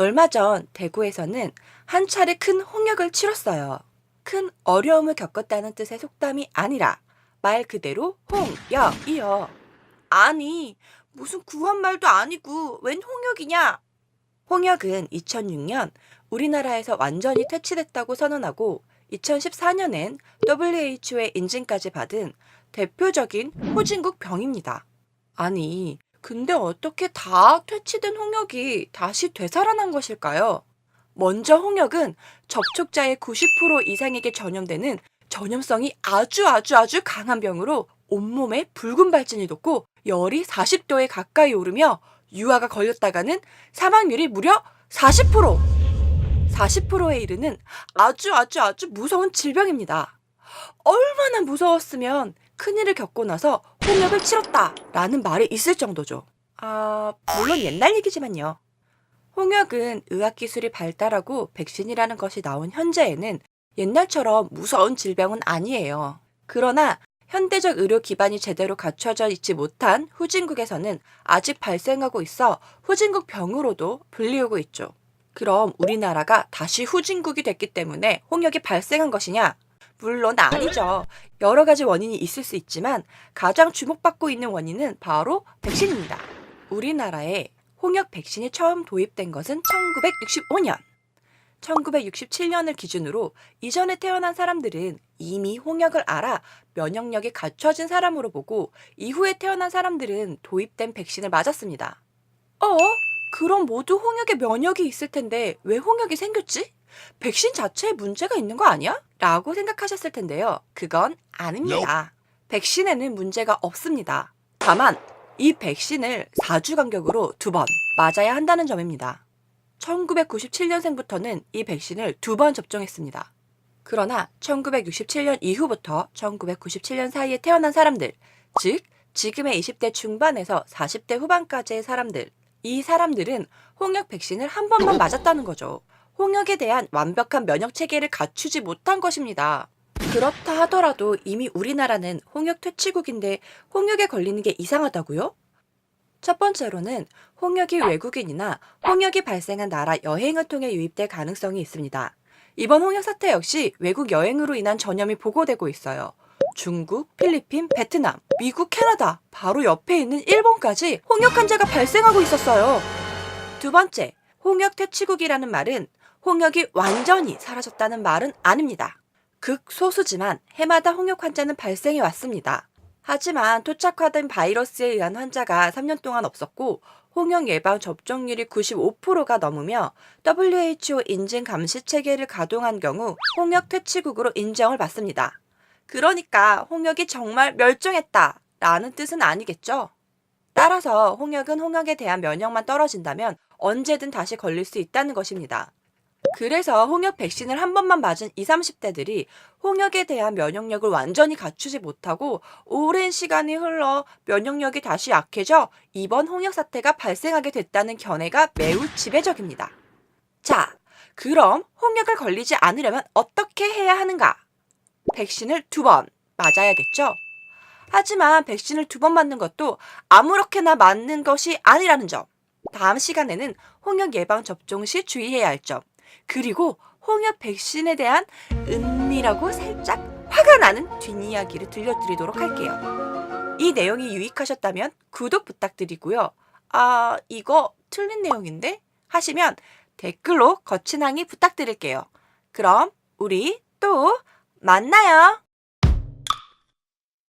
얼마 전 대구에서는 한 차례 큰 홍역을 치렀어요. 큰 어려움을 겪었다는 뜻의 속담이 아니라 말 그대로 홍역이요. 아니, 무슨 구한말도 아니고 웬 홍역이냐? 홍역은 2006년 우리나라에서 완전히 퇴치됐다고 선언하고 2014년엔 WHO의 인증까지 받은 대표적인 후진국 병입니다. 아니, 근데 어떻게 다 퇴치된 홍역이 다시 되살아난 것일까요? 먼저 홍역은 접촉자의 90% 이상에게 전염되는 전염성이 아주 강한 병으로 온몸에 붉은 발진이 돋고 열이 40도에 가까이 오르며 유아가 걸렸다가는 사망률이 무려 40%! 40%에 이르는 아주 무서운 질병입니다. 얼마나 무서웠으면 큰일을 겪고 나서 홍역을 치렀다 라는 말이 있을 정도죠. 물론 옛날 얘기지만요. 홍역은 의학기술이 발달하고 백신이라는 것이 나온 현재에는 옛날처럼 무서운 질병은 아니에요. 그러나 현대적 의료 기반이 제대로 갖춰져 있지 못한 후진국에서는 아직 발생하고 있어 후진국 병으로도 불리우고 있죠. 그럼 우리나라가 다시 후진국이 됐기 때문에 홍역이 발생한 것이냐? 물론 아니죠. 여러 가지 원인이 있을 수 있지만 가장 주목받고 있는 원인은 바로 백신입니다. 우리나라에 홍역 백신이 처음 도입된 것은 1965년. 1967년을 기준으로 이전에 태어난 사람들은 이미 홍역을 알아 면역력이 갖춰진 사람으로 보고 이후에 태어난 사람들은 도입된 백신을 맞았습니다. 어? 그럼 모두 홍역에 면역이 있을 텐데 왜 홍역이 생겼지? 백신 자체에 문제가 있는 거 아니야? 라고 생각하셨을 텐데요. 그건 아닙니다. 백신에는 문제가 없습니다. 다만 이 백신을 4주 간격으로 2번 맞아야 한다는 점입니다. 1997년생부터는 이 백신을 2번 접종했습니다. 그러나 1967년 이후부터 1997년 사이에 태어난 사람들, 즉 지금의 20대 중반에서 40대 후반까지의 사람들, 이 사람들은 홍역 백신을 한 번만 맞았다는 거죠. 홍역에 대한 완벽한 면역 체계를 갖추지 못한 것입니다. 그렇다 하더라도 이미 우리나라는 홍역 퇴치국인데 홍역에 걸리는 게 이상하다고요? 첫 번째로는 홍역이 외국인이나 홍역이 발생한 나라 여행을 통해 유입될 가능성이 있습니다. 이번 홍역 사태 역시 외국 여행으로 인한 전염이 보고되고 있어요. 중국, 필리핀, 베트남, 미국, 캐나다, 바로 옆에 있는 일본까지 홍역 환자가 발생하고 있었어요. 두 번째, 홍역 퇴치국이라는 말은 홍역이 완전히 사라졌다는 말은 아닙니다. 극소수지만 해마다 홍역 환자는 발생해 왔습니다. 하지만 토착화된 바이러스에 의한 환자가 3년 동안 없었고 홍역 예방 접종률이 95%가 넘으며 WHO 인증 감시 체계를 가동한 경우 홍역 퇴치국으로 인정을 받습니다. 그러니까 홍역이 정말 멸종했다 라는 뜻은 아니겠죠? 따라서 홍역은 홍역에 대한 면역만 떨어진다면 언제든 다시 걸릴 수 있다는 것입니다. 그래서 홍역 백신을 한 번만 맞은 20, 30대들이 홍역에 대한 면역력을 완전히 갖추지 못하고 오랜 시간이 흘러 면역력이 다시 약해져 이번 홍역 사태가 발생하게 됐다는 견해가 매우 지배적입니다. 자, 그럼 홍역을 걸리지 않으려면 어떻게 해야 하는가? 백신을 2번 맞아야겠죠? 하지만 백신을 2번 맞는 것도 아무렇게나 맞는 것이 아니라는 점. 다음 시간에는 홍역 예방 접종 시 주의해야 할 점. 그리고 홍역 백신에 대한 은밀하고 살짝 화가 나는 뒷이야기를 들려드리도록 할게요. 이 내용이 유익하셨다면 구독 부탁드리고요. 이거 틀린 내용인데? 하시면 댓글로 거친 항의 부탁드릴게요. 그럼 우리 또 만나요.